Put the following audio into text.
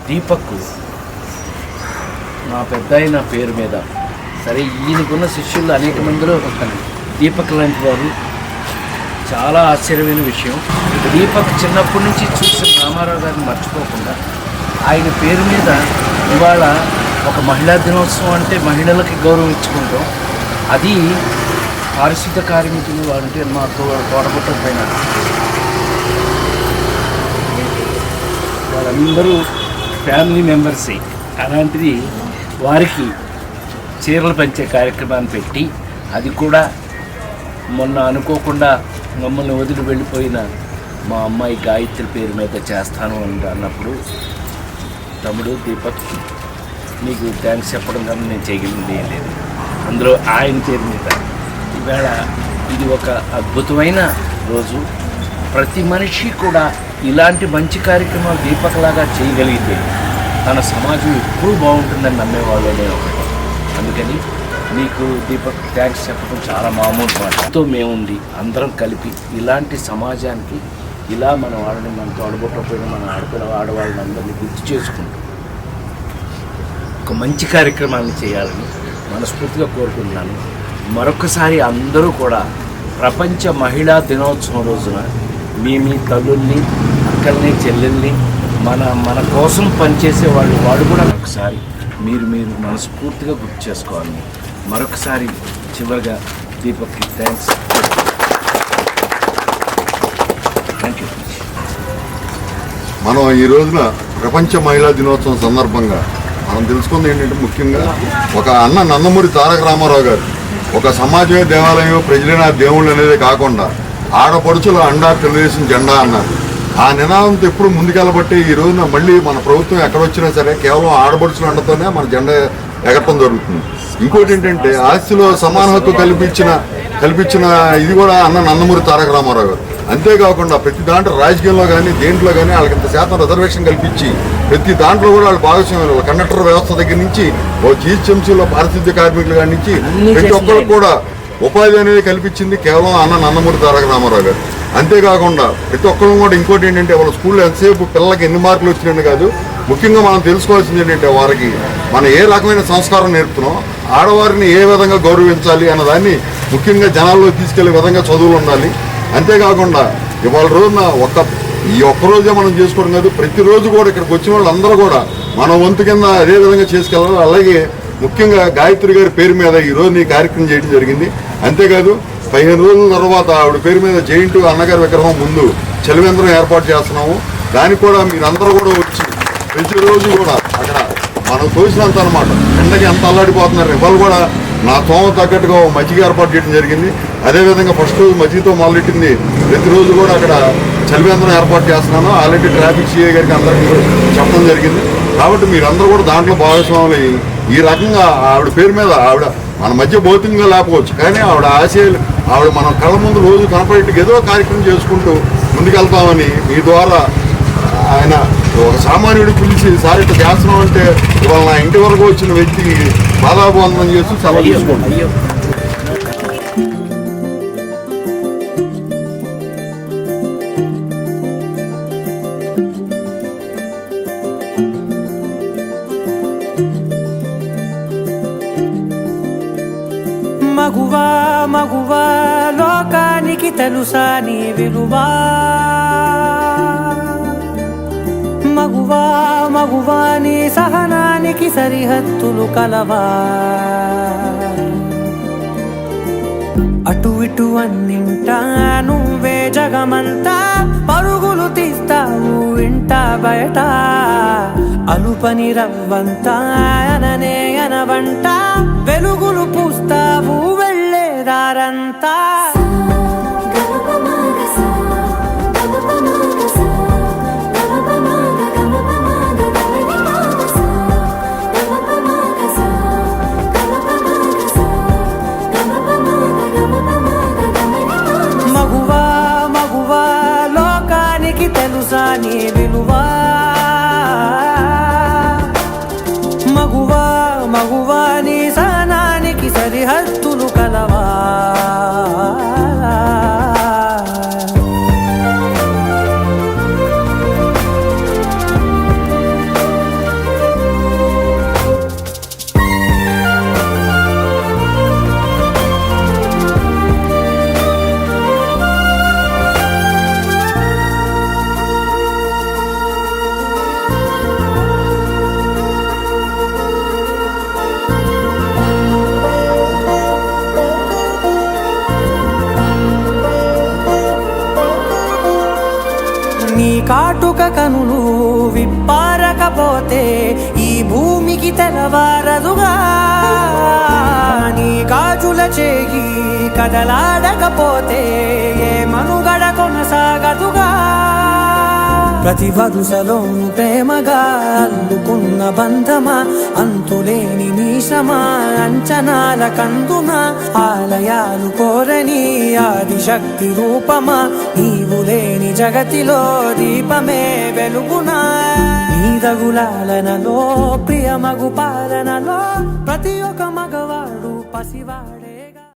దీపక్ మా పెద్దాయన పేరు మీద, సరే ఈయనకున్న శిష్యులు అనేక మందిలో దీపక్ లాంటి వారు. చాలా ఆశ్చర్యమైన విషయం, దీపక్ చిన్నప్పటి నుంచి చూసిన రామారావు గారిని మర్చిపోకుండా ఆయన పేరు మీద ఇవాళ ఒక మహిళా దినోత్సవం అంటే మహిళలకి గౌరవం ఇచ్చుకుంటాం. అది పారిశుద్ధ కార్మికులు అంటే మా తోడబుట్ట పైన వాళ్ళందరూ ఫ్యామిలీ మెంబర్సే. అలాంటిది వారికి చీరలు పంచే కార్యక్రమాన్ని పెట్టి, అది కూడా మొన్న అనుకోకుండా మమ్మల్ని వదిలి వెళ్ళిపోయిన మా అమ్మాయి గాయత్రి పేరు మీద చేస్తాను అన్నప్పుడు, తమ్ముడు దీపక్ నీకు థ్యాంక్స్ చెప్పడం కానీ నేను చేయగలిగింది ఏం లేదు. అందులో ఆయన పేరు మీద ఈవేళ ఇది ఒక అద్భుతమైన రోజు. ప్రతి మనిషి కూడా ఇలాంటి మంచి కార్యక్రమాలు దీపక్లాగా చేయగలిగితే తన సమాజం ఎప్పుడూ బాగుంటుందని నమ్మేవాళ్ళు నేను ఒకటి. అందుకని మీకు దీపక్ థ్యాంక్స్ చెప్పడం చాలా మామూలు మాటతో మేముండి అందరం కలిపి ఇలాంటి సమాజానికి ఇలా మన వాళ్ళని మనతో అడగొట్టకపోయినా మన ఆడవాళ్ళని అందరినీ గుర్తు చేసుకుంటూ ఒక మంచి కార్యక్రమాన్ని చేయాలని మనస్ఫూర్తిగా కోరుకుంటున్నాను. మరొకసారి అందరూ కూడా ప్రపంచ మహిళా దినోత్సవం రోజున మీ తల్లుల్ని, అక్కల్ని, చెల్లెల్ని, మన కోసం పనిచేసే వాళ్ళు కూడా ఒకసారి మీరు మనస్ఫూర్తిగా గుర్తు చేసుకోవాలని మరొకసారి చివరిగా దీపక్కి థ్యాంక్స్. Thank you. మనం ఈ రోజున ప్రపంచ మహిళా దినోత్సవం సందర్భంగా మనం తెలుసుకుంది ఏంటంటే, ముఖ్యంగా ఒక అన్న నందమూరి తారక రామారావు గారు ఒక సమాజమే దేవాలయం, ప్రజలైన దేవుళ్ళు అనేది కాకుండా ఆడపడుచుల అండా తెలుగుదేశం జెండా అన్నారు. ఆ నినాదంతో ఎప్పుడు ముందుకెళ్ళబట్టి ఈ రోజున మళ్ళీ మన ప్రభుత్వం ఎక్కడొచ్చినా సరే కేవలం ఆడపడుచుల అండతోనే మన జెండా ఎగరటం జరుగుతుంది. ఇంకోటి ఏంటంటే, ఆస్తిలో సమాన హక్కు కల్పించిన ఇది కూడా అన్న నందమూరి తారక రామారావు గారు. అంతేకాకుండా ప్రతి దాంట్లో రాజకీయంలో కానీ దేంట్లో కానీ వాళ్ళకి ఇంత శాతం రిజర్వేషన్ కల్పించి ప్రతి దాంట్లో కూడా వాళ్ళు భాగస్వామ్యం, కండక్టర్ వ్యవస్థ దగ్గర నుంచి జీహెచ్ఎంసీలో పారిశుద్ధ్య కార్మికుల కాడి నుంచి ప్రతి ఒక్కరికి కూడా ఉపాధి అనేది కల్పించింది కేవలం అన్న నందమూరి తారక రామారావు గారు. అంతేకాకుండా ప్రతి ఒక్కరు కూడా ఇంకోటి ఏంటంటే, వాళ్ళ స్కూల్లో ఎంతసేపు పిల్లలకి ఎన్ని మార్కులు వచ్చినాయని కాదు, ముఖ్యంగా మనం తెలుసుకోవాల్సింది ఏంటంటే, వారికి మనం ఏ రకమైన సంస్కారం నేర్పుతున్నాం, ఆడవారిని ఏ విధంగా గౌరవించాలి అన్నదాన్ని ముఖ్యంగా జనాల్లో తీసుకెళ్లే విధంగా చదువులు ఉండాలి. అంతేకాకుండా ఇవాళ రోజున ఈ ఒక్కరోజే మనం చేసుకోవడం కాదు, ప్రతిరోజు కూడా ఇక్కడికి వచ్చిన వాళ్ళందరూ కూడా మన వంతు కింద అదే విధంగా చేసుకెళ్ళాలి. అలాగే ముఖ్యంగా గాయత్రి గారి పేరు మీద ఈరోజు ఈ కార్యక్రమం చేయడం జరిగింది. అంతేకాదు 15 రోజుల తర్వాత ఆవిడ పేరు మీద జైంట్ అన్నగారి విగ్రహం ముందు చలివేంద్రం ఏర్పాటు చేస్తున్నాము. దానికి కూడా మీరందరూ కూడా వచ్చి ప్రతిరోజు కూడా అక్కడ మనం తోసినంత అనమాట ఎండకి ఎంత అల్లాడిపోతున్నారు. ఇవాళ కూడా నా తోమ తగ్గట్టుగా మజ్జిగ ఏర్పాటు చేయడం జరిగింది. అదేవిధంగా ఫస్ట్ రోజు మజ్జిగతో మొదలెట్టింది, ప్రతిరోజు కూడా అక్కడ చలివేంద్రం ఏర్పాటు చేస్తున్నాను. ఆల్రెడీ ట్రాఫిక్ సిఐ గారికి అందరికీ చెప్పడం జరిగింది. కాబట్టి మీరందరూ కూడా దాంట్లో భాగస్వాములు ఈ రకంగా ఆవిడ పేరు మీద మన మధ్య భౌతికంగా లేకపోవచ్చు, కానీ ఆవిడ ఆశయాలు మన కళ్ళ ముందు రోజు కనపడేట్టుగా ఏదో కార్యక్రమం చేసుకుంటూ ముందుకెళ్తామని మీ ద్వారా ఆయన ఒక సామాన్యుడు పిలిచి సార్ ఇట్లా చేస్తున్నాం అంటే ఇవాళ నా ఇంటి వరకు వచ్చిన వ్యక్తికి బాధాబంధనం చేస్తూ సెలవు తీసుకుంటాం. మగువా లోకానికి తెలుసా నీ విలువా, మగువా నీ సహనానికి సరిహద్దులు కలవా, అటు ఇటు అన్నింటా నువ్వే జగమంతా పరుగులు తీస్తావు ఇంట బయట, అలుపని రవ్వంతా అననే అనవంట వెలుగులు పూస్తావు వెళ్ళేదారంతా. మగువా లోకానికి తెలుసా నీ విలువా, మగువా నీ సహనానికి సరిహద్దులు కలవా. కాటుక కనులు విప్పారకపోతే ఈ భూమికి తెలవారదుగా, నీ గాజుల చేయి కదలాడకపోతే ఏ మనుగడ కొనసాగదుగా. ప్రతి వరుసలోను ప్రేమగా అల్లుకున్న బంధమా, అంతులేని నీశమా, అంచనాల కందున ఆలయాలు కోరని ఆదిశక్తి రూపమా, నీవు లేని జగతిలో దీపమే వెలుగునా. నీదగులాలనలో ప్రియమగు పాలనలో ప్రతి ఒక్క మగవాడు పసివాడే.